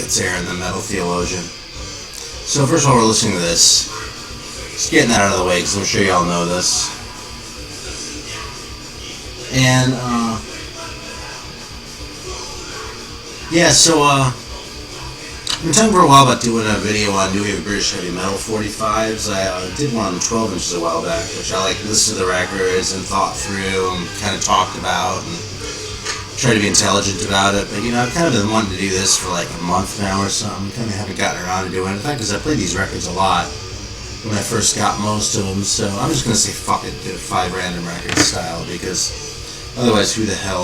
it's Aaron, the Metal Theologian. So first of all, we're listening to this. Just getting that out of the way, because I'm sure y'all know this. And, yeah, so, I've been talking for a while about doing a video on NWOBHM British Heavy Metal 45s. I did one on the 12 inches a while back, which I listened to the records and thought through and kind of talked about and tried to be intelligent about it. But, I've kind of been wanting to do this for like a month now or something. Kind of haven't gotten around to doing it. In fact, because I played these records a lot when I first got most of them. So I'm just going to say fuck it, do it 5 random records style, because otherwise who the hell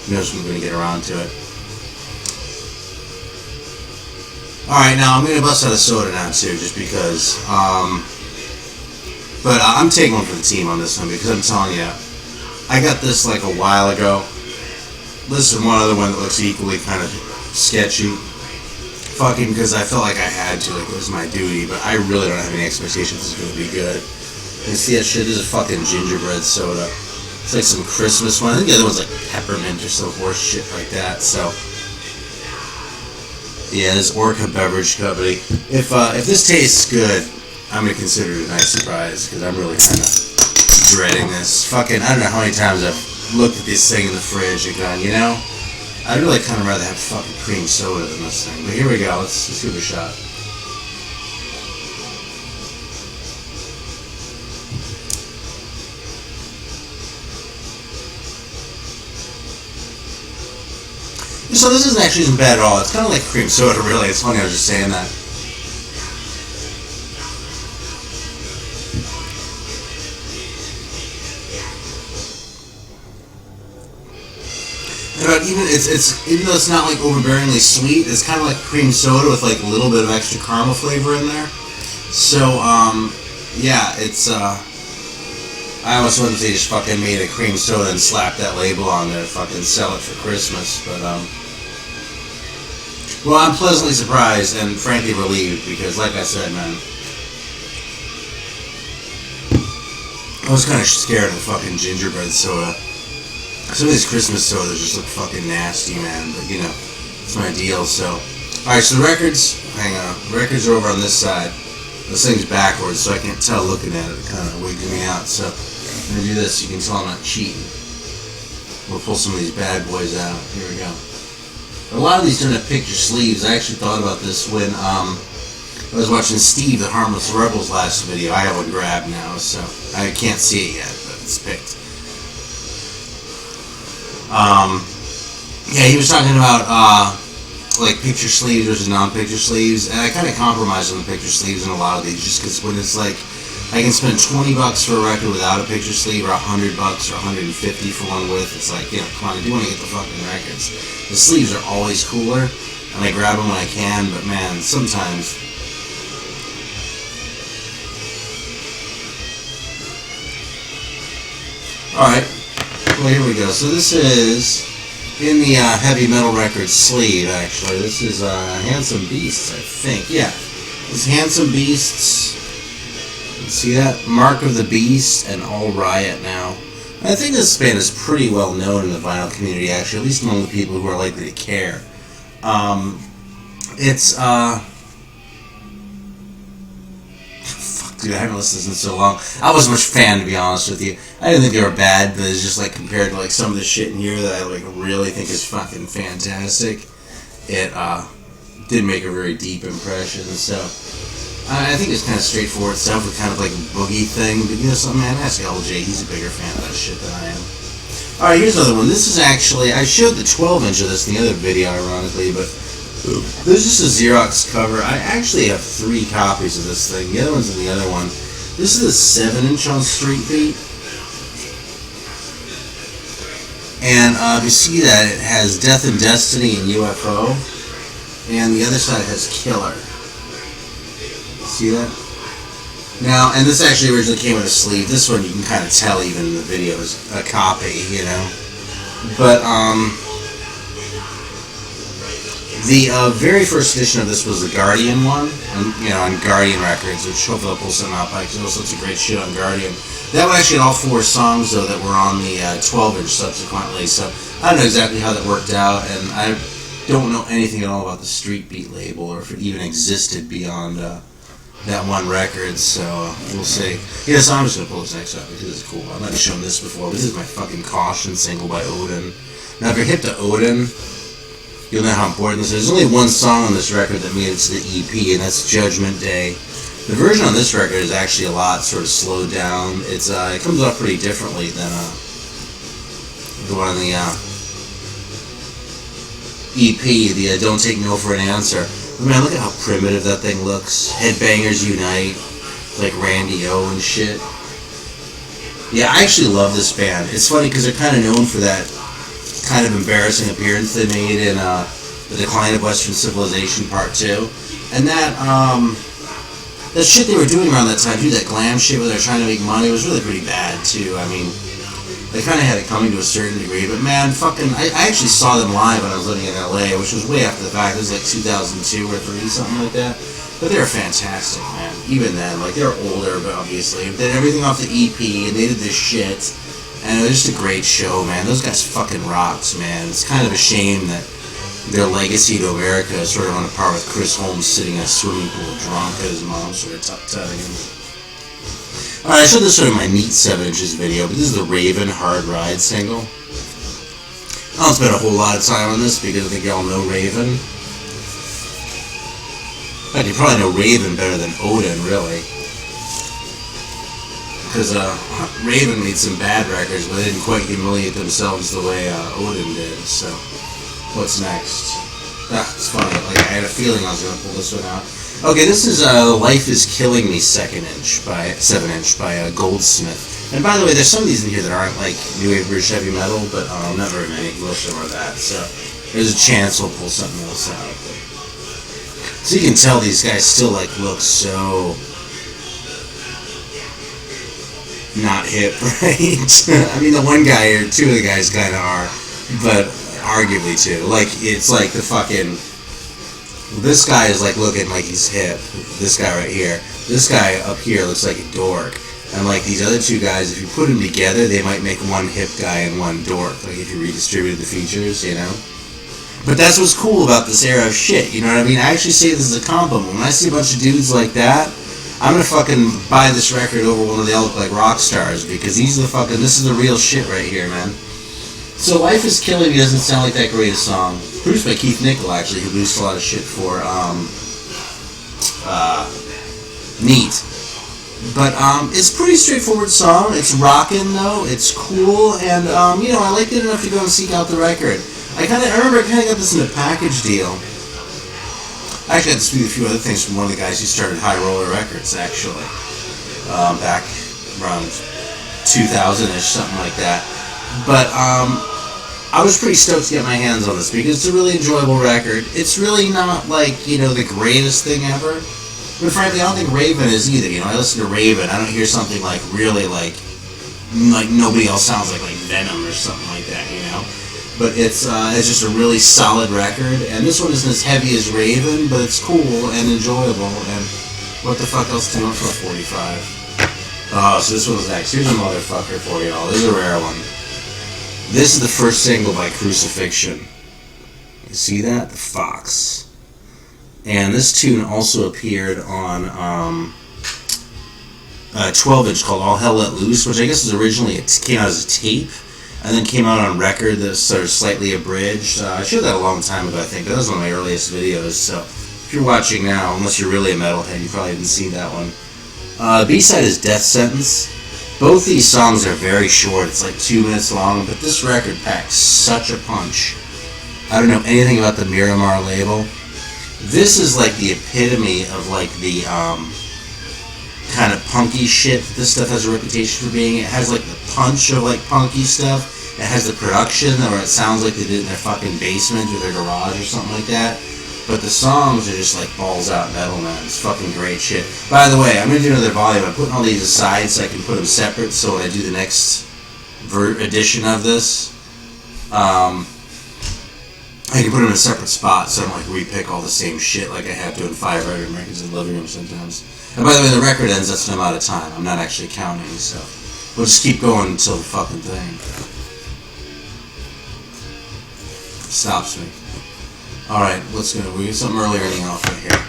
knows when we're going to get around to it. Alright, now I'm going to bust out a soda now too, just because, but I'm taking one for the team on this one, because I'm telling you, I got this like a while ago. This is one other one that looks equally kind of sketchy, fucking because I felt like I had to, like it was my duty, but I really don't have any expectations it's going to be good. You see that shit? This is fucking gingerbread soda. It's like some Christmas one. I think the other one's like peppermint or some horse shit like that, so... Yeah, this Orca Beverage Company. If this tastes good, I'm going to consider it a nice surprise, because I'm really kind of dreading this. Fucking, I don't know how many times I've looked at this thing in the fridge and gone, I'd really kind of rather have fucking cream soda than this thing. But here we go, let's give it a shot. So this isn't actually bad at all. It's kind of like cream soda, really. It's funny I was just saying that. But even though it's not like overbearingly sweet, it's kind of like cream soda with like a little bit of extra caramel flavor in there. So yeah, it's I almost wanted to say just fucking made a cream soda and slapped that label on there, fucking sell it for Christmas, but well, I'm pleasantly surprised and frankly relieved, because like I said, man, I was kind of scared of fucking gingerbread soda. Some of these Christmas sodas just look fucking nasty, man, but it's my deal, so. Alright, so the records, hang on, the records are over on this side. This thing's backwards, so I can't tell looking at it. It kind of wigs me out, so I'm going to do this, you can tell I'm not cheating. We'll pull some of these bad boys out. Here we go. A lot of these don't have picture sleeves. I actually thought about this when I was watching Steve, the Harmless Rebels last video. I have one grabbed now, so I can't see it yet, but it's picked. Yeah, he was talking about like picture sleeves versus non-picture sleeves, and I kind of compromise on the picture sleeves in a lot of these, just because when it's like I can spend $20 for a record without a picture sleeve, or $100 or $150 for one with. It's like, come on, I do want to get the fucking records. The sleeves are always cooler, and I grab them when I can, but man, sometimes. Alright, well here we go. So this is in the Heavy Metal Records sleeve, actually. This is Handsome Beasts, I think. Yeah, this is Handsome Beasts. See that? Mark of the Beast and All Riot now. I think this band is pretty well known in the vinyl community, actually, at least among the people who are likely to care. It's, fuck, dude, I haven't listened to this in so long. I wasn't much fan, to be honest with you. I didn't think they were bad, but it's just, like, compared to, like, some of the shit in here that I, like, really think is fucking fantastic, it, did make a very deep impression, so... I think it's kind of straightforward stuff with kind of like a boogie thing, but something, man, ask LJ, he's a bigger fan of that shit than I am. Alright, here's another one. This is actually, I showed the 12-inch of this in the other video, ironically, but this is just a Xerox cover. I actually have 3 copies of this thing. The other one's in the other one. This is a 7-inch on Street Beat. And if you see that, it has Death and Destiny and UFO, and the other side has Killer. See that? Now, and this actually originally came with a sleeve. This one you can kind of tell even in the video is a copy, But, the very first edition of this was the Guardian one, on Guardian Records, which hopefully I'll pull something out, because there's all sorts of great shit on Guardian. That one actually had all 4 songs, though, that were on the 12-inch subsequently, so I don't know exactly how that worked out, and don't know anything at all about the Street Beat label, or if it even existed beyond that one record, so we'll see. Yeah, so I'm just gonna pull this next up because it's cool. I've not shown this before, but this is my fucking Caution single by Odin. Now, if you're hip to Odin, you'll know how important this is. There's only one song on this record that made it to the EP, and that's Judgment Day. The version on this record is actually a lot sort of slowed down. It comes off pretty differently than the one on the EP, the Don't Take No for an Answer. Man, look at how primitive that thing looks. Headbangers Unite, like Randy O and shit. Yeah, I actually love this band. It's funny because they're kind of known for that kind of embarrassing appearance they made in The Decline of Western Civilization Part 2. And that shit they were doing around that time, too, that glam shit where they're trying to make money, was really pretty bad, too. I mean, they kind of had it coming to a certain degree, but man, I actually saw them live when I was living in LA, which was way after the fact. It was like 2002 or 3, something like that. But they were fantastic, man. Even then, like, they're older, but obviously. They did everything off the EP, and they did this shit. And it was just a great show, man. Those guys fucking rocks, man. It's kind of a shame that their legacy to America is sort of on a par with Chris Holmes sitting in a swimming pool drunk at his mom sort of tut-tutting him. Alright, I showed this sort of my Neat 7 inches video, but this is the Raven Hard Ride single. I don't spend a whole lot of time on this because I think y'all know Raven. In fact, you probably know Raven better than Odin, really. Because Raven made some bad records, but they didn't quite humiliate themselves the way Odin did, so... What's next? It's funny, like, I had a feeling I was going to pull this one out. Okay, this is Life is Killing Me 7 inch by Goldsmith. And by the way, there's some of these in here that aren't like New Wave British heavy metal, but not very many. Most of them are that, so there's a chance we'll pull something else out. So you can tell these guys still like look so not hip, right? I mean, the one guy or two of the guys kind of are, but arguably two. Like, it's like the fucking... This guy is like looking like he's hip. This guy right here. This guy up here looks like a dork. And like these other two guys, if you put them together, they might make one hip guy and one dork. Like if you redistributed the features, you know? But that's what's cool about this era of shit, you know what I mean? I actually say this as a compliment. When I see a bunch of dudes like that, I'm gonna fucking buy this record over one of the all look like rock stars, because these are the fucking... This is the real shit right here, man. So Life is Killing Me doesn't sound like that great a song. Produced by Keith Nichol, actually, who produced a lot of shit for Neat. But it's a pretty straightforward song. It's rockin' though. It's cool, and you know, I liked it enough to go and seek out the record. I remember I kind of got this in a package deal. I actually had to speak a few other things from one of the guys who started High Roller Records, actually, back around 2000-ish, something like that. But I was pretty stoked to get my hands on this because it's a really enjoyable record. It's really not like, you know, the greatest thing ever. But frankly, I don't think Raven is either. You know, I listen to Raven, I don't hear something like really like nobody else sounds like Venom or something like that, you know. But it's just a really solid record, and this one isn't as heavy as Raven, but it's cool and enjoyable. And what the fuck else do you want for a 45? Oh, so this one's next. Here's a motherfucker for y'all. This is a rare one. This is the first single by Crucifixion. You see that? The Fox. And this tune also appeared on a 12-inch called All Hell Let Loose, which I guess was originally, it came out as a tape, and then came out on record that's sort of slightly abridged. I showed that a long time ago, I think, but that was one of my earliest videos, so if you're watching now, unless you're really a metalhead, you probably haven't seen that one. B-side is Death Sentence. Both these songs are very short. It's like 2 minutes long, but this record packs such a punch. I don't know anything about the Miramar label. This is like the epitome of like the kind of punky shit that this stuff has a reputation for being. It has like the punch of like punky stuff. It has the production where it sounds like they did it in their fucking basement or their garage or something like that. But the songs are just like balls out metal, man. It's fucking great shit. By the way, I'm going to do another volume. I'm putting all these aside so I can put them separate, so when I do the next edition of this, I can put them in a separate spot so I don't like repick all the same shit like I have doing 5 records in the living room sometimes. And by the way, the record ends, that's no amount of time. I'm not actually counting, so we'll just keep going until the fucking thing stops me. Alright, we get something earlier in the alphabet here.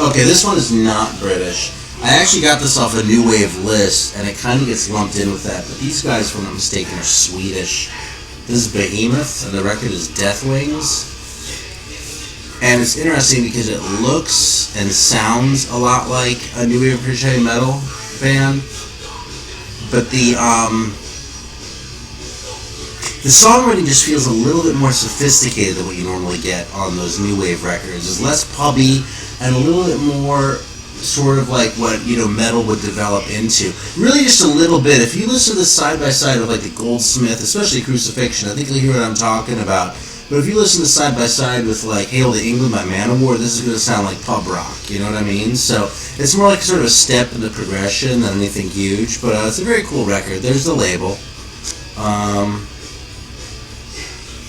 Okay, this one is not British. I actually got this off a New Wave list, and it kind of gets lumped in with that, but these guys, if I'm not mistaken, are Swedish. This is Behemoth, and the record is Death Wings. And it's interesting because it looks and sounds a lot like a New Wave British heavy metal band, but the songwriting just feels a little bit more sophisticated than what you normally get on those New Wave records. It's less pubby and a little bit more sort of like what, you know, metal would develop into. Really just a little bit. If you listen to this side by side with like the Goldsmith, especially Crucifixion, I think you'll hear what I'm talking about. But if you listen to side by side with like Hail to England by Manowar, this is going to sound like pub rock, you know what I mean? So it's more like sort of a step in the progression than anything huge, but it's a very cool record. There's the label.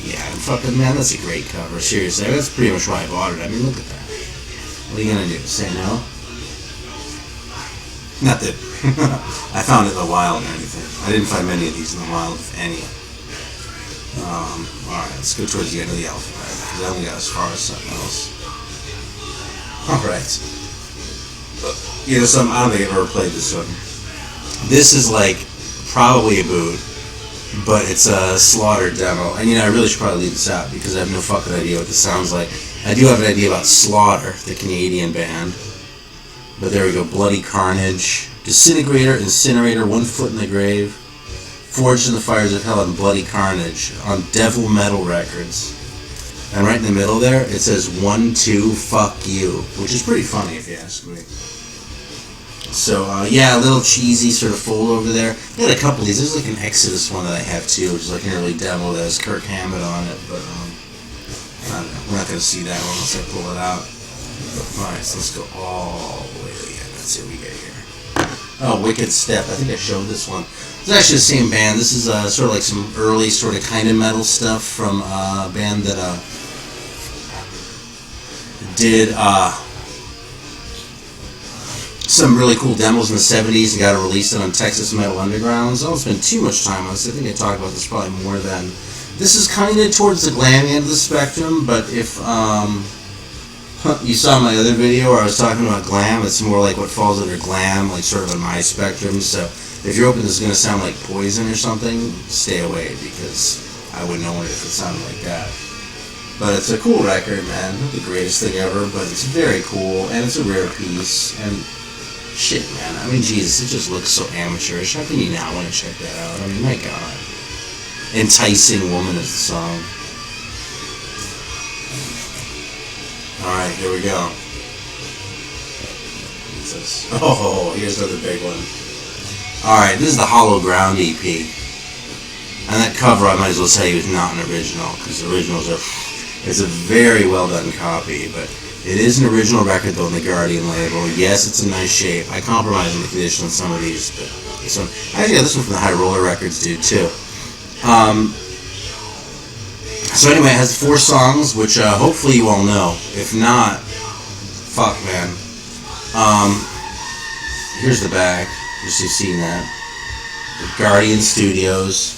Yeah, and fucking, man, that's a great cover. Seriously, that's pretty much why I bought it. I mean, look at that. What are you going to do? Say no? Not that I found it in the wild or anything. I didn't find many of these in the wild, if any. Alright, let's go towards the end of the alphabet, because I only got as far as something else. Alright. You know, I don't think I've ever played this one. This is like probably a boot, but it's a Slaughter demo. And you know, I really should probably leave this out because I have no fucking idea what this sounds like. I do have an idea about Slaughter, the Canadian band. But there we go, Bloody Carnage, Disintegrator, Incinerator, One Foot in the Grave, Forged in the Fires of Hell, and Bloody Carnage on Devil Metal Records. And right in the middle there, it says 1, 2, fuck you, which is pretty funny if you ask me. So, yeah, a little cheesy sort of fold over there. They had a couple of these. There's like an Exodus one that I have too, which is like an early demo that has Kirk Hammett on it, but I don't know. We're not going to see that one unless I pull it out. Alright, so let's go all the way to the end. Let's see what we get here. Oh, Wicked Step. I think I showed this one. It's actually the same band. This is sort of like some early sort of kind of metal stuff from a band that did some really cool demos in the 70s and got it released on Texas Metal Underground. So I don't spend too much time on this. I think I talked about this probably more than... This is kind of towards the glam end of the spectrum, but if you saw my other video where I was talking about glam, it's more like what falls under glam, like sort of on my spectrum. So if you're hoping this is going to sound like Poison or something, stay away, because I wouldn't know it if it sounded like that. But it's a cool record, man. Not the greatest thing ever, but it's very cool, and it's a rare piece, and shit, man. I mean, Jesus, it just looks so amateurish. How can you not want to check that out? I mean, my God. Enticing Woman is the song. Alright, here we go. What's this? Oh, here's another big one. Alright, this is the Hollow Ground EP. And that cover, I might as well tell you, is not an original, because the originals are... It's a very well done copy, but it is an original record, though, on the Guardian label. Yes, it's in nice shape. I compromise on the condition on some of these, but this one... I actually got this one from the High Roller Records dude, too. So anyway, it has 4 songs, which hopefully you all know. If not, fuck, man. Here's the back, just so you've seen that. The Guardian Studios.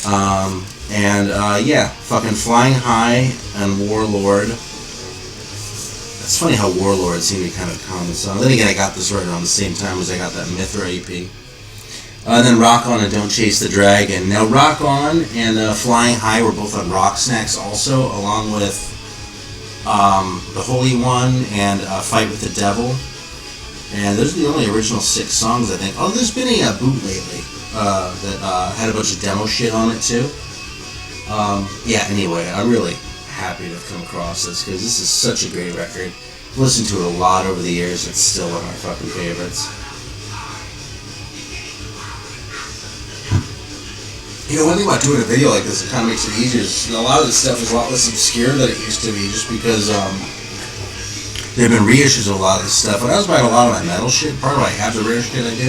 Yeah, fucking Flying High and Warlord. It's funny how Warlord seemed to be kind of a common song. Then again, I got this right around the same time as I got that Mithra EP. And then Rock On and Don't Chase the Dragon. Now, Rock On and Flying High were both on Rock Snacks also, along with The Holy One and Fight with the Devil. And those are the only original 6 songs, I think. Oh, there's been a boot lately that had a bunch of demo shit on it, too. Yeah, anyway, I'm really happy to have come across this, because this is such a great record. I've listened to it a lot over the years. It's still one of my fucking favorites. You know, one thing about doing a video like this, it kind of makes it easier. A lot of this stuff is a lot less obscure than it used to be, just because there have been reissues of a lot of this stuff. When I was buying a lot of my metal shit, part of why I have the rare shit I do,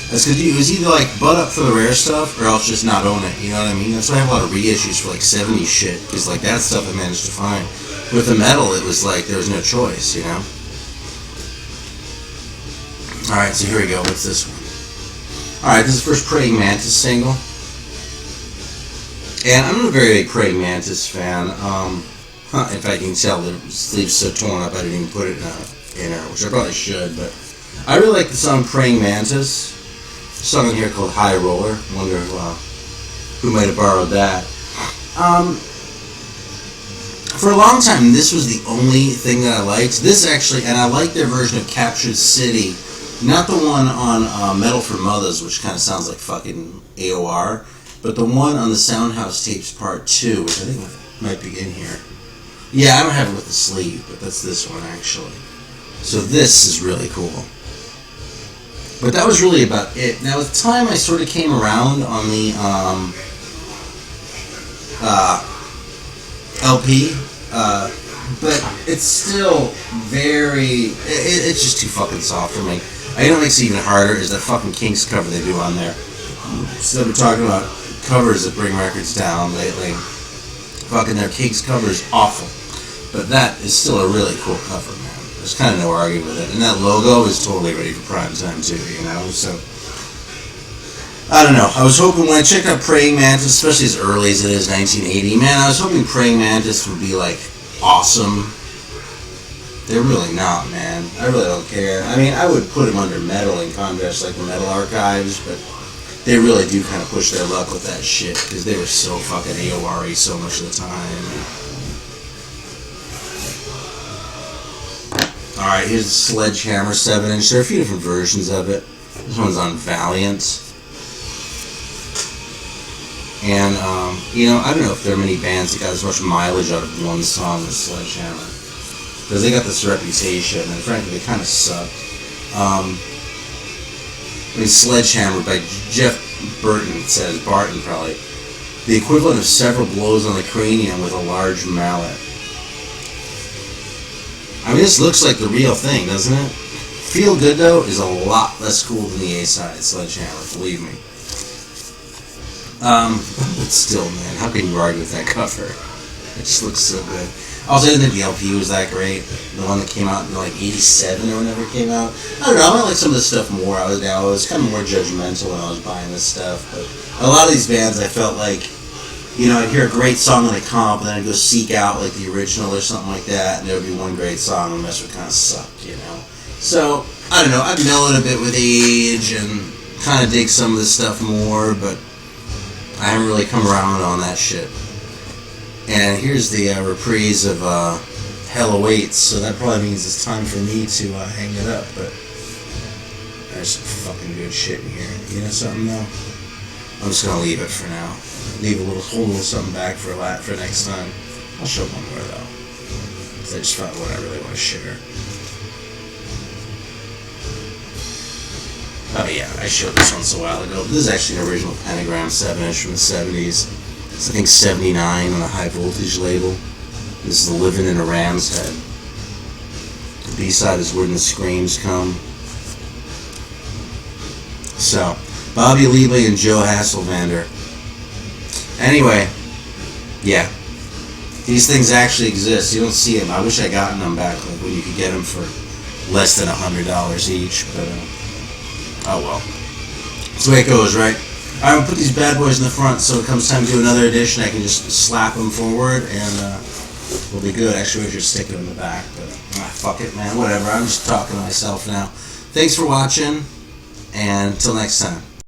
that's because it was either like butt up for the rare stuff, or else just not own it, you know what I mean? That's why I have a lot of reissues for like 70s shit, because like that stuff I managed to find. With the metal, it was like there was no choice, you know? Alright, so here we go. What's this one? Alright, this is the first Praying Mantis single. And I'm not a very big Praying Mantis fan. In fact, you can tell the sleeve's so torn up I didn't even put it in her, which I probably should, but I really like the song Praying Mantis. A song in here called High Roller. Wonder who might have borrowed that. For a long time, this was the only thing that I liked. This actually, and I like their version of Captured City, not the one on Metal for Mothers, which kind of sounds like fucking AOR, but the one on the Soundhouse Tapes Part 2, which I think might be in here. Yeah, I don't have it with the sleeve, but that's this one actually. So this is really cool. But that was really about it. Now, with time, I sort of came around on the LP, but it's still very... It's just too fucking soft for me. I think what makes it even harder is that fucking Kinks cover they do on there. So we're talking about covers that bring records down lately. Fucking their Kinks cover is awful. But that is still a really cool cover, man. There's kind of no arguing with it. And that logo is totally ready for prime time, too, you know? So, I don't know. I was hoping when I checked out Praying Mantis, especially as early as it is, 1980, man, I was hoping Praying Mantis would be, like, awesome. They're really not, man. I really don't care. I mean, I would put them under metal in contrast, like the Metal Archives, but they really do kind of push their luck with that shit, because they were so fucking AOR-y so much of the time. Alright, here's the Sledgehammer 7-inch. There are a few different versions of it. This one's on Valiant. And, you know, I don't know if there are many bands that got as much mileage out of one song as Sledgehammer. Because they got this reputation, and frankly, they kind of sucked. I mean, Sledgehammer by Jeff Burton says, Barton probably, the equivalent of several blows on the cranium with a large mallet. I mean, this looks like the real thing, doesn't it? Feel Good, though, is a lot less cool than the A-side, Sledgehammer, believe me. But still, man, how can you argue with that cover? It just looks so good. Also, I didn't think the LP was that great. The one that came out in, like, 87 or whenever it came out. I don't know, I like some of this stuff more. I was kind of more judgmental when I was buying this stuff. But a lot of these bands, I felt like, you know, I'd hear a great song on a comp, and then I'd go seek out, like, the original or something like that, and there would be one great song, and the rest would kind of suck, you know? So, I don't know, I've mellowed a bit with age, and kind of dig some of this stuff more, but I haven't really come around on that shit. And here's the reprise of Hell Awaits, so that probably means it's time for me to hang it up, but there's some fucking good shit in here. You know something, though? I'm just gonna leave it for now. Leave whole little something back for next time. I'll show one more though, because I just found one I really want to share. Oh yeah, I showed this once a while ago. This is actually an original Pentagram 7-inch from the 70s. It's I think 79 on a high voltage label. This is the Living in a Ram's Head. The B-side is Where the Screams Come. So, Bobby Liebling and Joe Hasselvander. Anyway, yeah. These things actually exist. You don't see them. I wish I gotten them back like when you could get them for less than $100 each, but oh well. That's the way it goes, right? I'm going to put these bad boys in the front, so it comes time to do another edition, I can just slap them forward, and we'll be good. Actually, we should stick them in the back, but fuck it, man. Whatever. I'm just talking to myself now. Thanks for watching, and until next time.